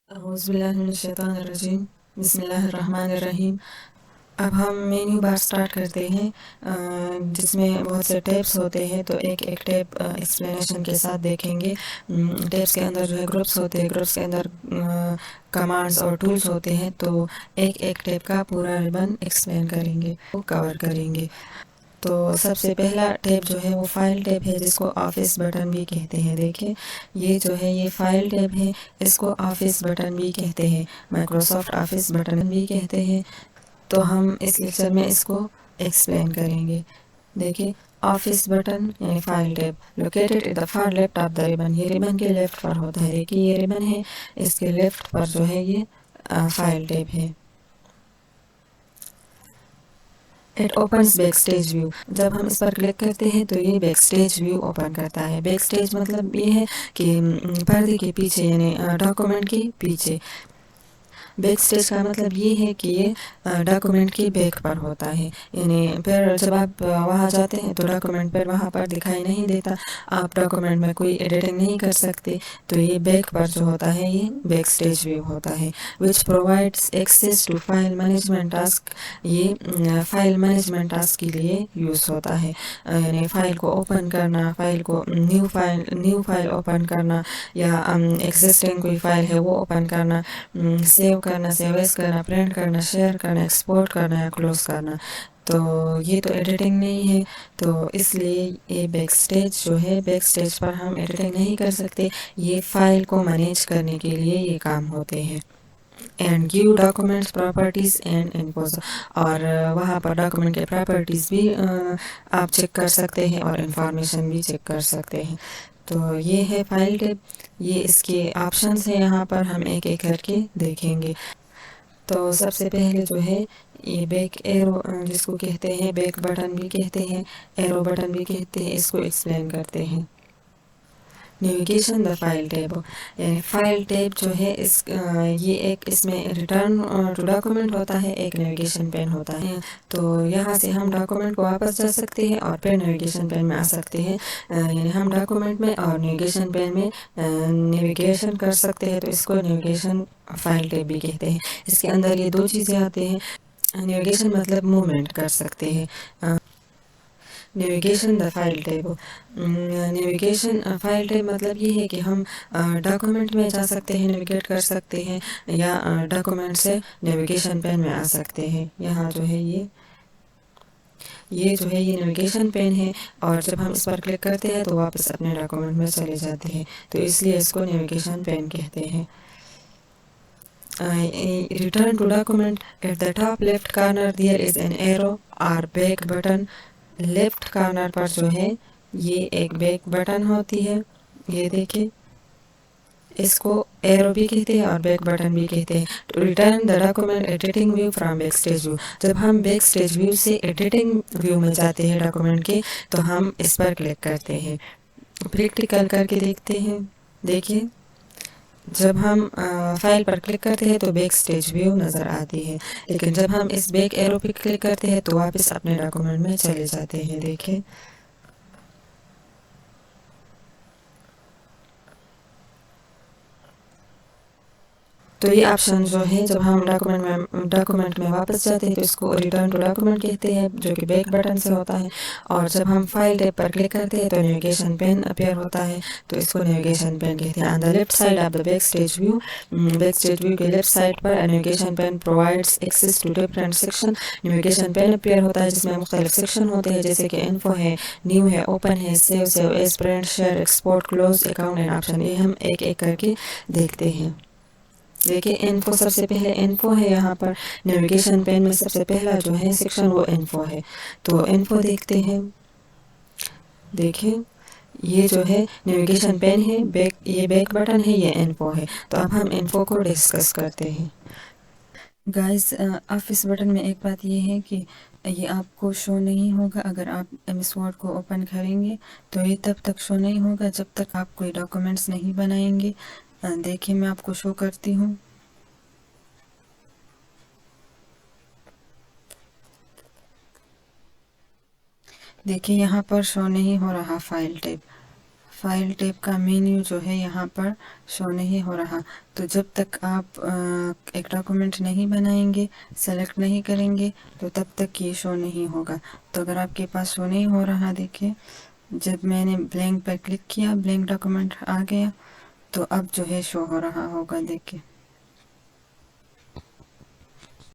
औज़ुबिल्लाहिमिनश्शैतानिर्रजीम बिस्मिल्लाहिर्रहमानिर्रहीम। अब हम मेन्यू बार स्टार्ट करते हैं, जिसमें बहुत से टैब्स होते हैं। तो एक एक टैब एक्सप्लेनेशन के साथ देखेंगे। टैब्स के अंदर जो है ग्रुप्स होते हैं, ग्रुप्स के अंदर कमांड्स और टूल्स होते हैं। तो एक एक टैब का पूरा रिबन एक्सप्लेन करेंगे, वो कवर करेंगे। तो सबसे पहला टैब जो है वो फाइल टैब है, जिसको ऑफिस बटन भी कहते हैं। देखिए, ये जो है ये फाइल टैब है, इसको ऑफिस बटन भी कहते हैं, माइक्रोसॉफ्ट ऑफिस बटन भी कहते हैं। तो हम इस लेक्चर में इसको एक्सप्लेन करेंगे। देखिए, ऑफिस बटन यानी file tab located at the far left of the ribbon, ये रिबन के लेफ्ट पर होता है। देखिए, ये रिबन है, इसके लेफ्ट पर जो है ये फाइल टैब है। It opens back stage view, जब हम इस पर क्लिक करते हैं तो ये बैक स्टेज व्यू ओपन करता है। बैक स्टेज मतलब ये है कि पर्दे के पीछे यानी डॉक्यूमेंट के पीछे। बैक स्टेज का मतलब ये है कि ये डॉक्यूमेंट के बैक पर होता है, यानी फिर जब आप वहाँ जाते हैं तो डॉक्यूमेंट पर वहाँ पर दिखाई नहीं देता, आप डॉक्यूमेंट में कोई एडिटिंग नहीं कर सकते। तो ये बैक पर जो होता है ये बैक स्टेज व्यू होता है। Which provides access to file management task, ये फाइल मैनेजमेंट टास्क के लिए यूज़ होता है, यानी फ़ाइल को ओपन करना, फ़ाइल को न्यू फाइल ओपन करना, या एग्जिस्टिंग कोई फ़ाइल है वो ओपन करना, सेव करना, सेव एज करना, प्रिंट करना, शेयर करना, एक्सपोर्ट करना या क्लोज करना। तो ये तो एडिटिंग नहीं है, तो इसलिए ये बैक स्टेज जो है, बैक स्टेज पर हम एडिटिंग नहीं कर सकते। ये फाइल को मैनेज करने के लिए ये काम होते हैं। And give documents properties and infos, और वहाँ पर डॉक्यूमेंट के प्रॉपर्टीज़ भी आप चेक कर सकते हैं और इंफॉर्मेशन भी चेक कर सकते हैं। तो ये है फाइल टैब, ये इसके ऑप्शंस हैं, यहाँ पर हम एक एक करके देखेंगे। तो सबसे पहले जो है ये बैक एरो, जिसको कहते हैं बैक बटन भी कहते हैं, एरो बटन भी कहते हैं, इसको एक्सप्लेन करते हैं। नेविगेशन द फाइल टैब, यानी फाइल टैब जो है ये एक इसमें रिटर्न टू डॉक्यूमेंट होता है, एक नेविगेशन पेन होता है। तो यहाँ से हम डॉक्यूमेंट को वापस जा सकते हैं और फिर नेविगेशन पेन में आ सकते हैं, यानी हम डॉक्यूमेंट में और नेविगेशन पेन में नेविगेशन कर सकते हैं। तो इसको नेविगेशन फाइल टैब भी कहते हैं। इसके अंदर ये दो चीज़ें आती हैं। नेविगेशन मतलब मूवमेंट कर सकते हैं, navigation the file tab, navigation file tab मतलब ये है कि हम डॉक्यूमेंट में जा सकते हैं, नेविगेट कर सकते हैं, या डॉक्यूमेंट से नेविगेशन पेन में आ सकते हैं। यहाँ जो है ये जो है ये नेविगेशन पेन है, और जब हम इस पर क्लिक करते हैं तो वापस अपने डॉक्यूमेंट में चले जाते हैं। तो इसलिए इसको नेविगेशन पेन कहते हैं। Return to document, at the top left corner there is an arrow और बैक बटन। लेफ्ट कॉर्नर पर जो है ये एक बैक बटन होती है, ये देखिए, इसको एरो भी कहते हैं और बैक बटन भी कहते हैं। To return the document editing view from back stage view, जब हम बैक स्टेज व्यू से एडिटिंग व्यू में जाते हैं डॉक्यूमेंट के, तो हम इस पर क्लिक करते हैं। प्रैक्टिकल करके देखते हैं। देखिए, जब हम फाइल पर क्लिक करते हैं तो बैक स्टेज व्यू नज़र आती है, लेकिन जब हम इस बैक एरो पर क्लिक करते हैं तो वापस अपने डॉक्यूमेंट में चले जाते हैं। देखिए, तो ये ऑप्शन जो है, जब हम डॉक्यूमेंट में वापस जाते हैं तो इसको रिटर्न टू डॉक्यूमेंट कहते हैं, जो कि बैक बटन से होता है। और जब हम फाइल टैब पर क्लिक करते हैं तो नेविगेशन पेन अपीयर होता है, तो इसको नेविगेशन पेन कहते हैं। On the left side of the back stage view, back stage view के लेफ्ट साइड पर navigation pane provides access to different section, navigation pane appear होता है जिसमें मुख्तलिफ सेक्शन होते हैं, जैसे कि इन्फो है, न्यू है, ओपन है, save as, print, share, export, close, account and option. ये हम एक एक करके देखते हैं। देखिए, इन्फो, सबसे पहले इन्फो है यहाँ पर। नेविगेशन पेन में सबसे पहला जो है सेक्शन वो इन्फो है, तो इन्फो देखते हैं। देखिए, ये जो है नेविगेशन पेन है, ये बैक बटन है, ये इन्फो है। तो अब हम इन्फो को डिस्कस करते हैं। गाइस, ऑफिस बटन में एक बात ये है कि ये आपको शो नहीं होगा अगर आप एमएस वर्ड को ओपन करेंगे, तो ये तब तक शो नहीं होगा जब तक आप कोई डॉक्यूमेंट्स नहीं बनाएंगे। देखिए, मैं आपको शो करती हूँ। देखिए, यहाँ पर शो नहीं हो रहा फाइल टैब, फाइल टैब का मेन्यू जो है यहाँ पर शो नहीं हो रहा। तो जब तक आप एक डॉक्यूमेंट नहीं बनाएंगे, सेलेक्ट नहीं करेंगे, तो तब तक ये शो नहीं होगा। तो अगर आपके पास शो नहीं हो रहा, देखिए जब मैंने ब्लैंक पर क्लिक किया, ब्लैंक डॉक्यूमेंट आ गया, तो अब जो है शो हो रहा होगा, देखिए।